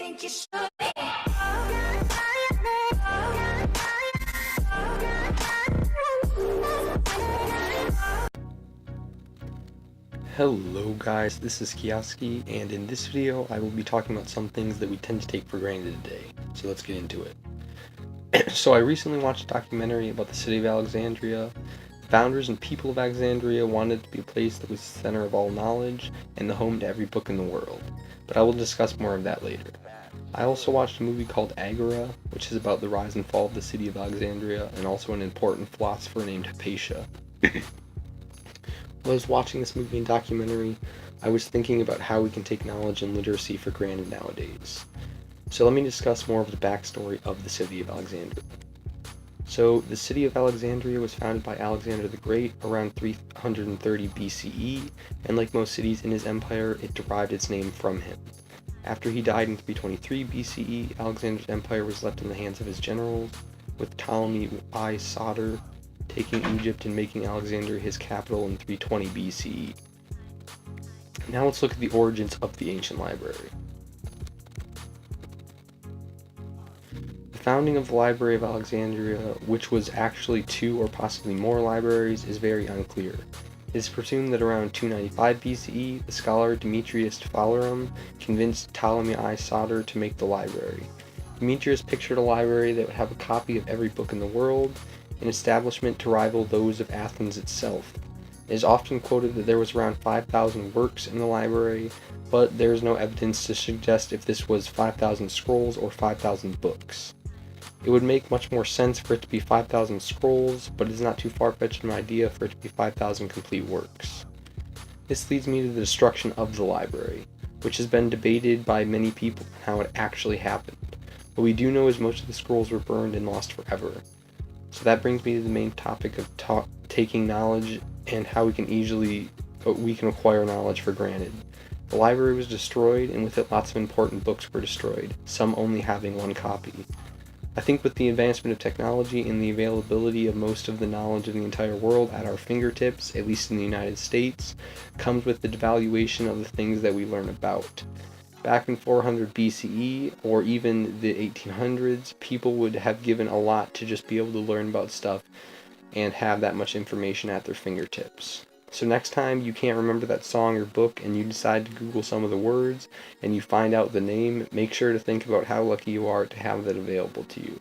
think you should be. Hello guys, this is Kioski, and in this video I will be talking about some things that we tend to take for granted today. So let's get into it. So I recently watched a documentary about the city of Alexandria. The founders and people of Alexandria wanted it to be a place that was the center of all knowledge and the home to every book in the world, but I will discuss more of that later. I also watched a movie called Agora, which is about the rise and fall of the city of Alexandria and also an important philosopher named Hypatia. While I was watching this movie and documentary, I was thinking about how we can take knowledge and literacy for granted nowadays. So let me discuss more of the backstory of the city of Alexandria. So the city of Alexandria was founded by Alexander the Great around 330 BCE, and like most cities in his empire, it derived its name from him. After he died in 323 BCE, Alexander's empire was left in the hands of his generals, with Ptolemy I Soter taking Egypt and making Alexandria his capital in 320 BCE. Now let's look at the origins of the ancient library. The founding of the Library of Alexandria, which was actually 2 or possibly more libraries, is very unclear. It is presumed that around 295 BCE, the scholar Demetrius Phalerum convinced Ptolemy I Soter to make the library. Demetrius pictured a library that would have a copy of every book in the world, an establishment to rival those of Athens itself. It is often quoted that there was around 5,000 works in the library, but there is no evidence to suggest if this was 5,000 scrolls or 5,000 books. It would make much more sense for it to be 5,000 scrolls, but it is not too far-fetched an idea for it to be 5,000 complete works. This leads me to the destruction of the library, which has been debated by many people on how it actually happened. What we do know is most of the scrolls were burned and lost forever. So that brings me to the main topic of taking knowledge and how we can acquire knowledge for granted. The library was destroyed, and with it lots of important books were destroyed, some only having 1 copy. I think with the advancement of technology and the availability of most of the knowledge of the entire world at our fingertips, at least in the United States, comes with the devaluation of the things that we learn about. Back in 400 BCE, or even the 1800s, people would have given a lot to just be able to learn about stuff and have that much information at their fingertips. So next time you can't remember that song or book and you decide to Google some of the words and you find out the name, make sure to think about how lucky you are to have that available to you.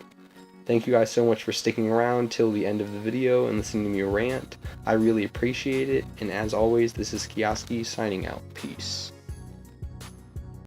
Thank you guys so much for sticking around till the end of the video and listening to me rant. I really appreciate it, and as always, this is Kioski signing out. Peace.